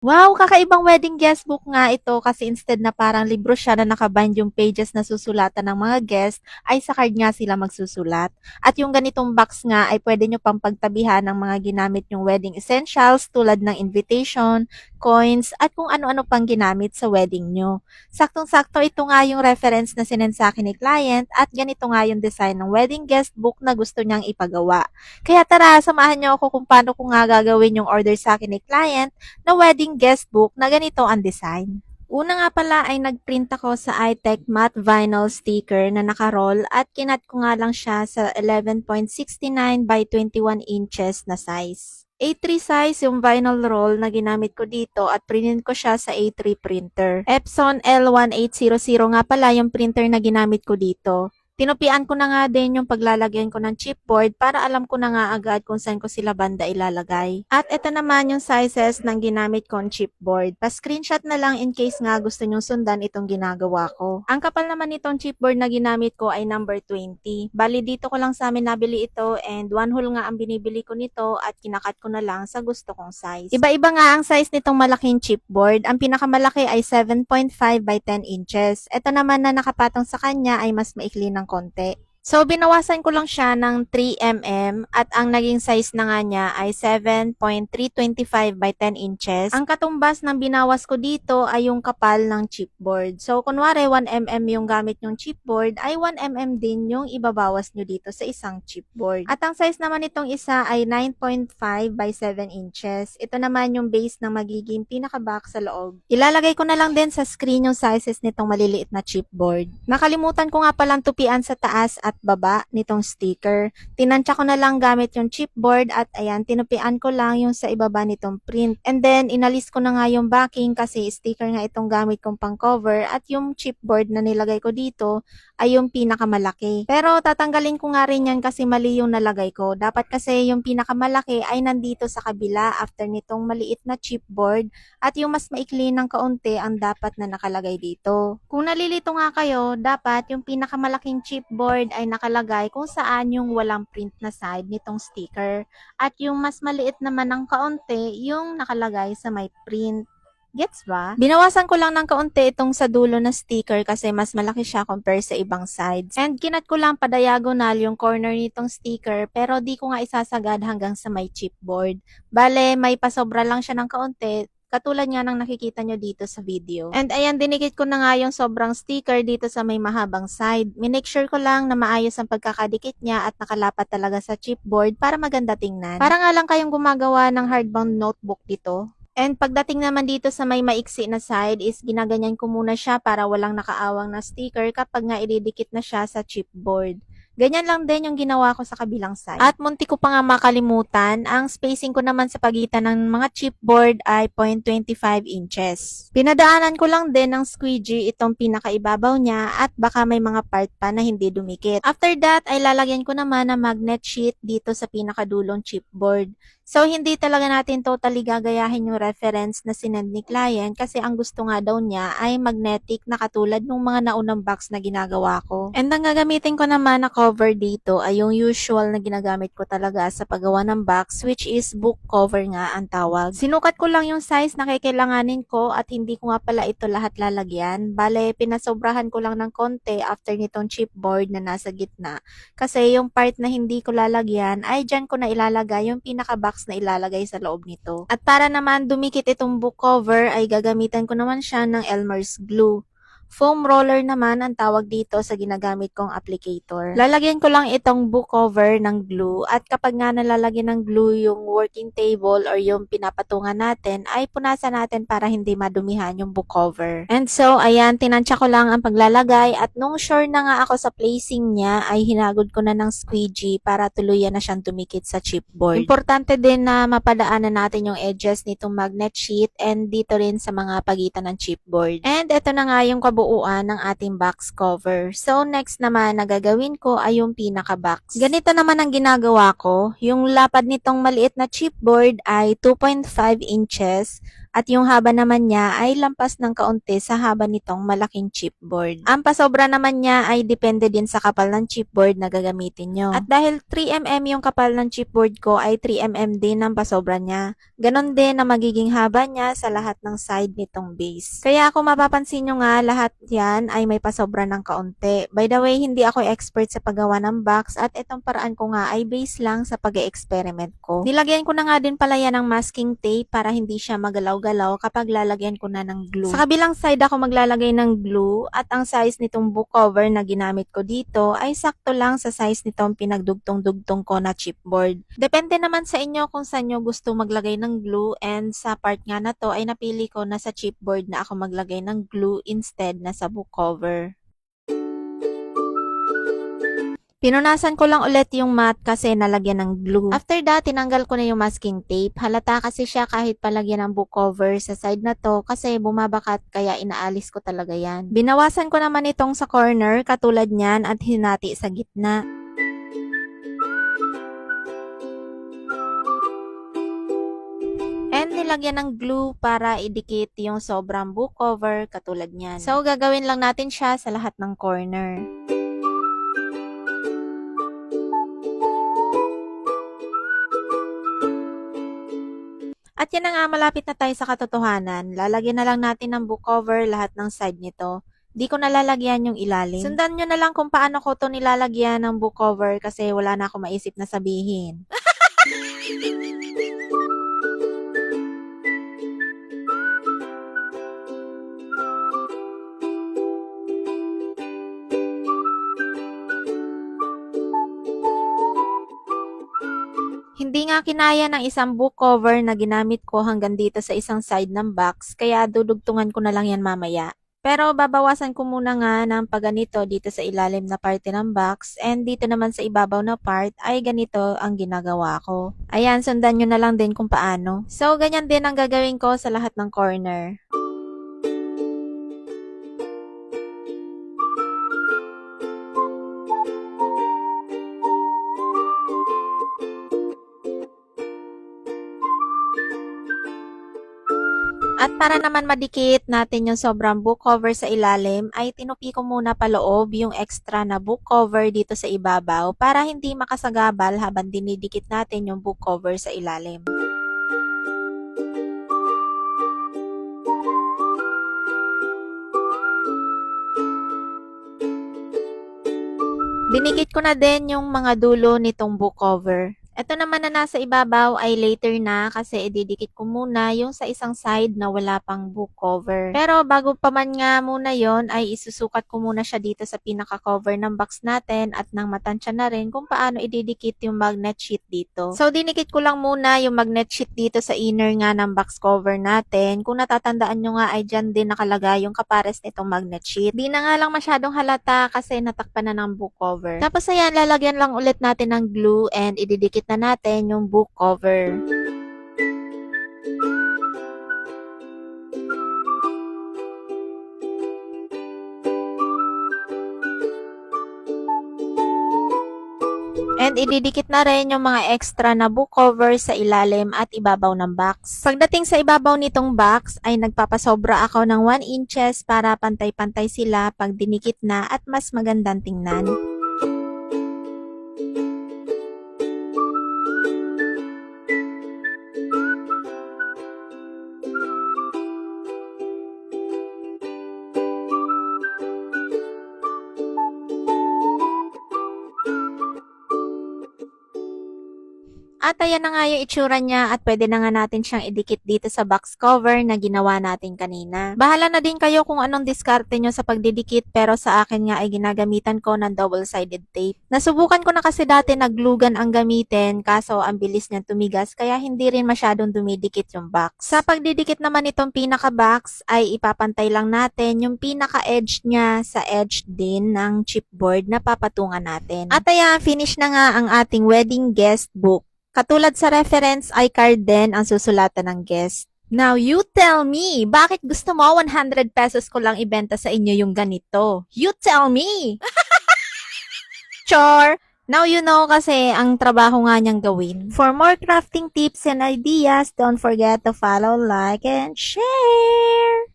Wow, kakaibang wedding guest book nga ito kasi instead na parang libro siya na nakabind yung pages na susulatan ng mga guest, ay sa card nga sila magsusulat. At yung ganitong box nga ay pwede nyo pang pagtabihan ng mga ginamit yung wedding essentials tulad ng invitation, coins, at kung ano-ano pang ginamit sa wedding nyo. Saktong-sakto ito nga yung reference na sinend sa akin ni client at ganito nga yung design ng wedding guest book na gusto niyang ipagawa. Kaya tara, samahan niyo ako kung paano ko nga gagawin yung order sa akin ni client na wedding guest book na ganito ang design. Una nga pala ay nagprint ako sa iTech matte vinyl sticker na nakaroll at kinat ko nga lang siya sa 11.69 by 21 inches na size. A3 size yung vinyl roll na ginamit ko dito at printin ko siya sa A3 printer. Epson L1800 nga pala yung printer na ginamit ko dito. Tinupian ko na nga din yung paglalagyan ko ng chipboard para alam ko na nga agad kung saan ko sila banda ilalagay. At ito naman yung sizes ng ginamit kong chipboard. Pa-screenshot na lang in case nga gusto nyong sundan itong ginagawa ko. Ang kapal naman nitong chipboard na ginamit ko ay number 20. Bali dito ko lang sa amin nabili ito and one hole nga ang binibili ko nito at kinakat ko na lang sa gusto kong size. Iba-iba nga ang size nitong malaking chipboard. Ang pinakamalaki ay 7.5 by 10 inches. Ito naman na nakapatong sa kanya ay mas maikli ng konti. So, binawasan ko lang siya ng 3 mm at ang naging size na nga niya ay 7.325 by 10 inches. Ang katumbas ng binawas ko dito ay yung kapal ng chipboard. So, kunwari 1 mm yung gamit yung chipboard, ay 1 mm din yung ibabawas nyo dito sa isang chipboard. At ang size naman nitong isa ay 9.5 by 7 inches. Ito naman yung base ng magiging pinaka-box sa loob. Ilalagay ko na lang din sa screen yung sizes nitong maliliit na chipboard. Nakalimutan ko nga palang tupian sa taas at baba nitong sticker. Tinansya ko na lang gamit yung chipboard at ayan, tinupian ko lang yung sa ibaba nitong print. And then, inalis ko na nga yung backing kasi sticker nga itong gamit kong pang cover at yung chipboard na nilagay ko dito ay yung pinakamalaki. Pero tatanggalin ko nga rin yan kasi mali yung nalagay ko. Dapat kasi yung pinakamalaki ay nandito sa kabila after nitong maliit na chipboard at yung mas maikli ng kaunti ang dapat na nakalagay dito. Kung nalilito nga kayo, dapat yung pinakamalaking chipboard ay nakalagay kung saan yung walang print na side nitong sticker at yung mas maliit naman ng kaunti yung nakalagay sa may print. Gets ba? Binawasan ko lang ng kaunti itong sa dulo na sticker kasi mas malaki siya compare sa ibang sides. And kinat ko lang pa-diagonal yung corner nitong sticker pero di ko nga isasagad hanggang sa may chipboard. Bale, may pasobra lang siya ng kaunti katulad nga ng nakikita nyo dito sa video. And ayan, dinikit ko na nga yung sobrang sticker dito sa may mahabang side. Minake sure ko lang na maayos ang pagkakadikit niya at nakalapat talaga sa chipboard para maganda tingnan. Para nga lang kayong gumagawa ng hardbound notebook dito. And pagdating naman dito sa may maiksi na side is ginaganyan ko muna siya para walang nakaawang na sticker kapag nga ididikit na siya sa chipboard. Ganyan lang din yung ginawa ko sa kabilang side. At munti ko pa nga makalimutan, ang spacing ko naman sa pagitan ng mga chipboard ay 0.25 inches. Pinadaanan ko lang din ng squeegee itong pinakaibabaw niya at baka may mga part pa na hindi dumikit. After that ay lalagyan ko naman ng magnet sheet dito sa pinakadulong chipboard. So, hindi talaga natin totally gagayahin yung reference na sinend ni client kasi ang gusto nga daw niya ay magnetic na katulad ng mga naunang box na ginagawa ko. And ang gagamitin ko naman na cover dito ay yung usual na ginagamit ko talaga sa paggawa ng box which is book cover nga ang tawag. Sinukat ko lang yung size na kailanganin ko at hindi ko nga pala ito lahat lalagyan. Bale, pinasobrahan ko lang ng konti after nitong chipboard na nasa gitna kasi yung part na hindi ko lalagyan ay dyan ko na ilalagay yung pinaka-box na ilalagay sa loob nito. At para naman dumikit itong book cover ay gagamitan ko naman siya ng Elmer's glue. Foam roller naman ang tawag dito sa ginagamit kong applicator. Lalagyan ko lang itong book cover ng glue at kapag nga nalalagyan ng glue yung working table or yung pinapatungan natin ay punasan natin para hindi madumihan yung book cover. And so, ayan, tinansya ko lang ang paglalagay at nung sure na nga ako sa placing niya ay hinagod ko na ng squeegee para tuluyan na siyang dumikit sa chipboard. Importante din na mapadaanan natin yung edges nitong magnet sheet and dito rin sa mga pagitan ng chipboard. And ito na nga yung kabuuan ng ating box cover. So, next naman na gagawin ko ay yung pinaka-box. Ganito naman ang ginagawa ko. Yung lapad nitong maliit na chipboard ay 2.5 inches. At yung haba naman niya ay lampas ng kaunti sa haba nitong malaking chipboard. Ang pasobra naman niya ay depende din sa kapal ng chipboard na gagamitin nyo. At dahil 3mm yung kapal ng chipboard ko ay 3mm din ang pasobra niya. Ganon din na magiging haba niya sa lahat ng side nitong base. Kaya kung mapapansin nyo nga, lahat yan ay may pasobra ng kaunti. By the way, hindi ako expert sa paggawa ng box at itong paraan ko nga ay base lang sa pag-experiment ko. Nilagyan ko na nga din pala yan ng masking tape para hindi siya magalaw-galaw kapag lalagyan ko na ng glue. Sa kabilang side ako maglalagay ng glue at ang size nitong book cover na ginamit ko dito ay sakto lang sa size nitong pinagdugtong-dugtong ko na chipboard. Depende naman sa inyo kung saan nyo gusto maglagay ng glue, and sa part nga na to ay napili ko na sa chipboard na ako maglagay ng glue instead na sa book cover. Pinunasan ko lang ulit yung mat kasi nalagyan ng glue. After that, tinanggal ko na yung masking tape. Halata kasi siya kahit palagyan ng book cover sa side na to kasi bumabakat kaya inaalis ko talaga yan. Binawasan ko naman itong sa corner katulad niyan at hinati sa gitna. And nilagyan ng glue para idikit yung sobrang book cover katulad niyan. So, gagawin lang natin siya sa lahat ng corner. At yan na nga, malapit na tayo sa katotohanan. Lalagyan na lang natin ng book cover lahat ng side nito. Di ko nalalagyan yung ilalim. Sundan nyo na lang kung paano ko to nilalagyan ng book cover kasi wala na ako maisip na sabihin. Hindi nga kinaya ng isang book cover na ginamit ko hanggang dito sa isang side ng box, kaya dudugtungan ko na lang yan mamaya. Pero babawasan ko muna nga ng pagganito dito sa ilalim na parte ng box, and dito naman sa ibabaw na part ay ganito ang ginagawa ko. Ayan, sundan nyo na lang din kung paano. So, ganyan din ang gagawin ko sa lahat ng corner. At para naman madikit natin yung sobrang book cover sa ilalim, ay tinupi ko muna paloob yung extra na book cover dito sa ibabaw para hindi makasagabal habang dinidikit natin yung book cover sa ilalim. Dinikit ko na din yung mga dulo nitong book cover. Ito naman na nasa ibabaw ay later na kasi ididikit ko muna yung sa isang side na wala pang book cover. Pero bago pa man nga muna yon ay isusukat ko muna siya dito sa pinaka-cover ng box natin at nang matansya na rin kung paano ididikit yung magnet sheet dito. So dinikit ko lang muna yung magnet sheet dito sa inner nga ng box cover natin. Kung natatandaan nyo nga ay dyan din nakalagay yung kapares nitong magnet sheet. Di na nga lang masyadong halata kasi natakpan na ng book cover. Tapos ayan, lalagyan lang ulit natin ng glue and ididikit na natin yung book cover. And ididikit na rin yung mga extra na book cover sa ilalim at ibabaw ng box. Pagdating sa ibabaw nitong box ay nagpapasobra ako ng 1 inches para pantay-pantay sila pag dinikit na at mas magandang tingnan. At ayan na nga yung itsura niya at pwede na nga natin siyang idikit dito sa box cover na ginawa natin kanina. Bahala na din kayo kung anong diskarte nyo sa pagdidikit, pero sa akin nga ay ginagamitan ko ng double-sided tape. Nasubukan ko na kasi dati na glue gun ang gamitin kaso ang bilis niya tumigas kaya hindi rin masyadong dumidikit yung box. Sa pagdidikit naman itong pinaka-box ay ipapantay lang natin yung pinaka-edge niya sa edge din ng chipboard na papatungan natin. At ayan, finish na nga ang ating wedding guest book. Katulad sa reference ay card din ang susulatan ng guest. Now, you tell me, bakit gusto mo 100 pesos ko lang ibenta sa inyo yung ganito? You tell me! Chor! Now you know kasi ang trabaho nga niyang gawin. For more crafting tips and ideas, don't forget to follow, like, and share!